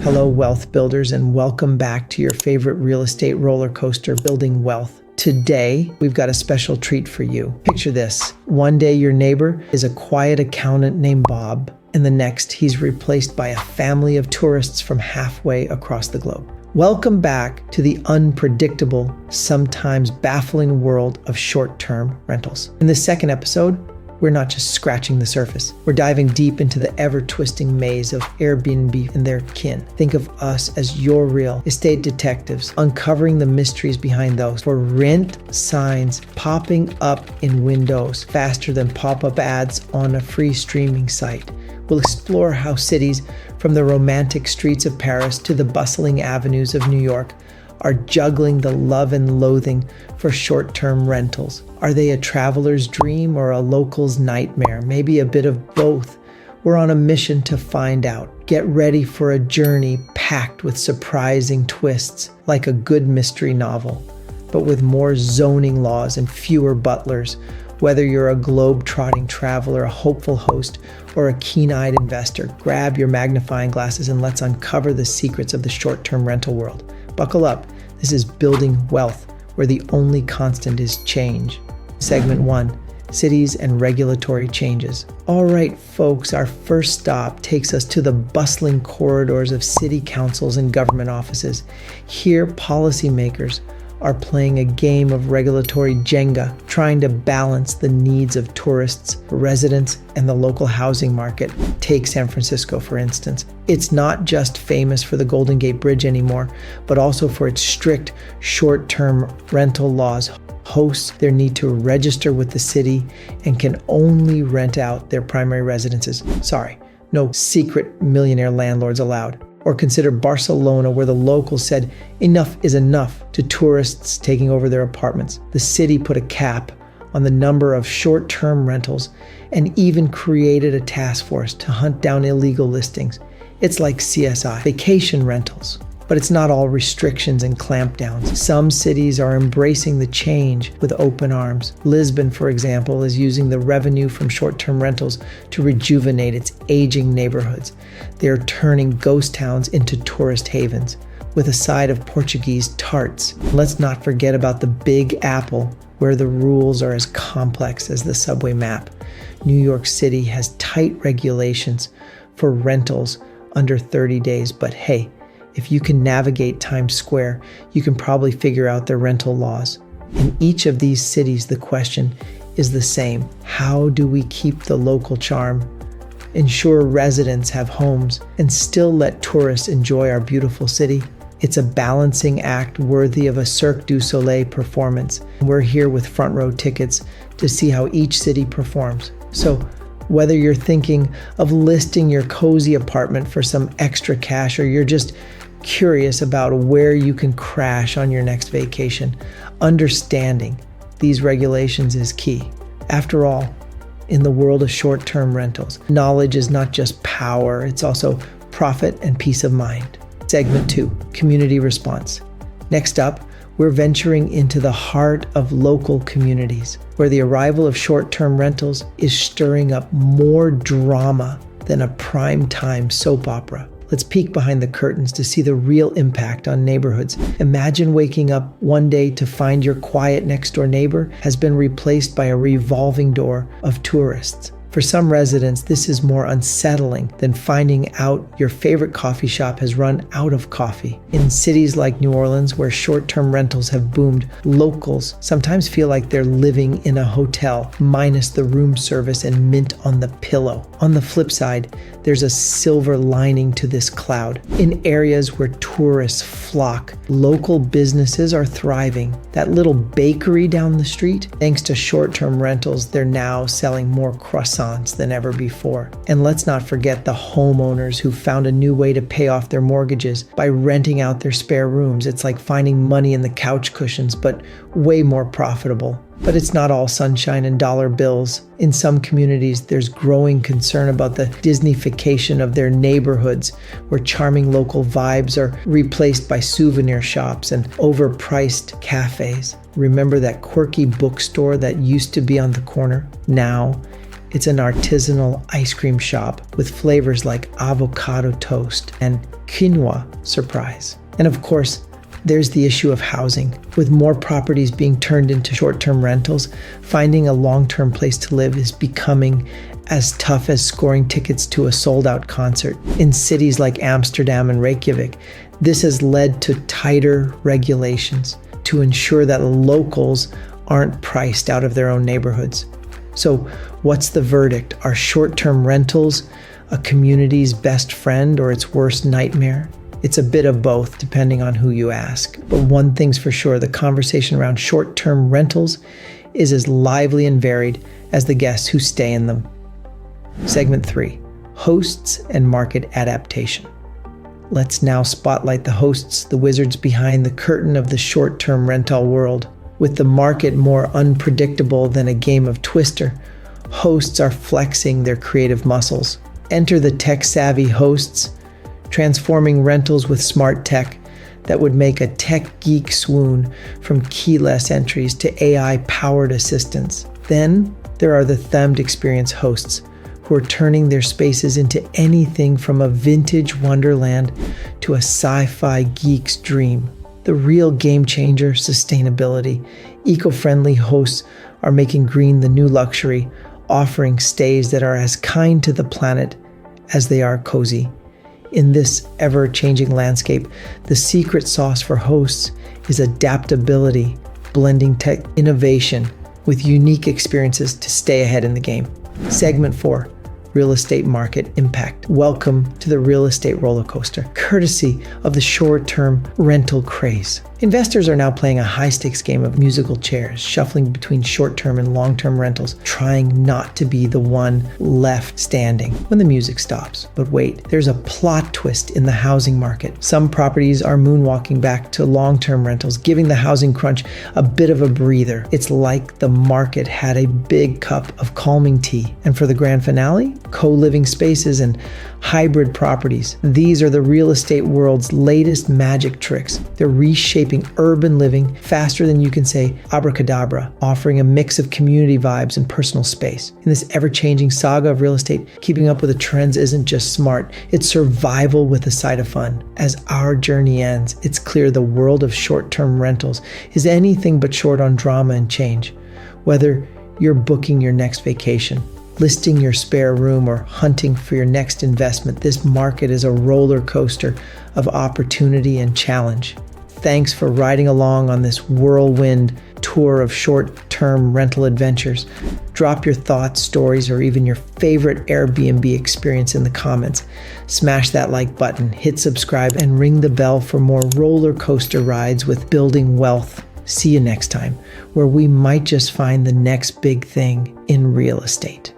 Hello, wealth builders, and welcome back to your favorite real estate roller coaster, Building Wealth. Today, we've got a special treat for you. Picture this. One day, your neighbor is a quiet accountant named Bob, and the next, he's replaced by a family of tourists from halfway across the globe. Welcome back to the unpredictable, sometimes baffling world of short-term rentals. In this second episode, we're not just scratching the surface. We're diving deep into the ever-twisting maze of Airbnb and their kin. Think of us as your real estate detectives, uncovering the mysteries behind those. For rent signs popping up in windows faster than pop-up ads on a free streaming site. We'll explore how cities, from the romantic streets of Paris to the bustling avenues of New York, are juggling the love and loathing for short-term rentals. Are they a traveler's dream or a local's nightmare? Maybe a bit of both. We're on a mission to find out. Get ready for a journey packed with surprising twists, like a good mystery novel, but with more zoning laws and fewer butlers. Whether you're a globetrotting traveler, a hopeful host, or a keen-eyed investor, grab your magnifying glasses and let's uncover the secrets of the short-term rental world. Buckle up. This is Building Wealth, where the only constant is change. Segment 1, Cities and Regulatory Changes. All right, folks, our first stop takes us to the bustling corridors of city councils and government offices. Here, policymakers are playing a game of regulatory Jenga, trying to balance the needs of tourists, residents, and the local housing market. Take San Francisco, for instance. It's not just famous for the Golden Gate Bridge anymore, but also for its strict short-term rental laws. Hosts their need to register with the city and can only rent out their primary residences. Sorry, no secret millionaire landlords allowed. Or consider Barcelona, where the locals said enough is enough to tourists taking over their apartments. The city put a cap on the number of short-term rentals and even created a task force to hunt down illegal listings. It's like CSI, vacation rentals. But it's not all restrictions and clampdowns. Some cities are embracing the change with open arms. Lisbon, for example, is using the revenue from short-term rentals to rejuvenate its aging neighborhoods. They're turning ghost towns into tourist havens with a side of Portuguese tarts. Let's not forget about the Big Apple, where the rules are as complex as the subway map. New York City has tight regulations for rentals under 30 days, but hey, if you can navigate Times Square, you can probably figure out their rental laws. In each of these cities, the question is the same. How do we keep the local charm, ensure residents have homes, and still let tourists enjoy our beautiful city? It's a balancing act worthy of a Cirque du Soleil performance. We're here with front row tickets to see how each city performs. So, whether you're thinking of listing your cozy apartment for some extra cash or you're just curious about where you can crash on your next vacation, understanding these regulations is key. After all, in the world of short-term rentals, knowledge is not just power, it's also profit and peace of mind. Segment 2, Community Response. Next up, we're venturing into the heart of local communities, where the arrival of short-term rentals is stirring up more drama than a prime-time soap opera. Let's peek behind the curtains to see the real impact on neighborhoods. Imagine waking up one day to find your quiet next-door neighbor has been replaced by a revolving door of tourists. For some residents, this is more unsettling than finding out your favorite coffee shop has run out of coffee. In cities like New Orleans, where short-term rentals have boomed, locals sometimes feel like they're living in a hotel, minus the room service and mint on the pillow. On the flip side, there's a silver lining to this cloud. In areas where tourists flock, local businesses are thriving. That little bakery down the street, thanks to short-term rentals, they're now selling more croissants than ever before. And let's not forget the homeowners who found a new way to pay off their mortgages by renting out their spare rooms. It's like finding money in the couch cushions, but way more profitable. But it's not all sunshine and dollar bills. In some communities, there's growing concern about the Disneyfication of their neighborhoods, where charming local vibes are replaced by souvenir shops and overpriced cafes. Remember that quirky bookstore that used to be on the corner? Now, It's an artisanal ice cream shop with flavors like avocado toast and quinoa surprise. And of course, there's the issue of housing. With more properties being turned into short-term rentals, finding a long-term place to live is becoming as tough as scoring tickets to a sold-out concert. In cities like Amsterdam and Reykjavik, this has led to tighter regulations to ensure that locals aren't priced out of their own neighborhoods. So what's the verdict? Are short-term rentals a community's best friend or its worst nightmare? It's a bit of both, depending on who you ask. But one thing's for sure, the conversation around short-term rentals is as lively and varied as the guests who stay in them. Segment 3, hosts and market adaptation. Let's now spotlight the hosts, the wizards behind the curtain of the short-term rental world. With the market more unpredictable than a game of Twister, hosts are flexing their creative muscles. Enter the tech-savvy hosts, transforming rentals with smart tech that would make a tech geek swoon, from keyless entries to AI-powered assistants. Then there are the themed experience hosts, who are turning their spaces into anything from a vintage wonderland to a sci-fi geek's dream. The real game changer, sustainability. Eco-friendly hosts are making green the new luxury, offering stays that are as kind to the planet as they are cozy. In this ever-changing landscape, the secret sauce for hosts is adaptability, blending tech innovation with unique experiences to stay ahead in the game. Segment 4, real estate market impact. Welcome to the real estate roller coaster, courtesy of the short-term rental craze. Investors are now playing a high-stakes game of musical chairs, shuffling between short-term and long-term rentals, trying not to be the one left standing when the music stops. But wait, there's a plot twist in the housing market. Some properties are moonwalking back to long-term rentals, giving the housing crunch a bit of a breather. It's like the market had a big cup of calming tea. And for the grand finale, co-living spaces and hybrid properties. These are the real estate world's latest magic tricks. They're reshaping urban living faster than you can say abracadabra, offering a mix of community vibes and personal space. In this ever-changing saga of real estate, keeping up with the trends isn't just smart, it's survival with a side of fun. As our journey ends, it's clear the world of short-term rentals is anything but short on drama and change. Whether you're booking your next vacation, listing your spare room, or hunting for your next investment, this market is a roller coaster of opportunity and challenge. Thanks for riding along on this whirlwind tour of short-term rental adventures. Drop your thoughts, stories, or even your favorite Airbnb experience in the comments. Smash that like button, hit subscribe, and ring the bell for more roller coaster rides with Building Wealth. See you next time, where we might just find the next big thing in real estate.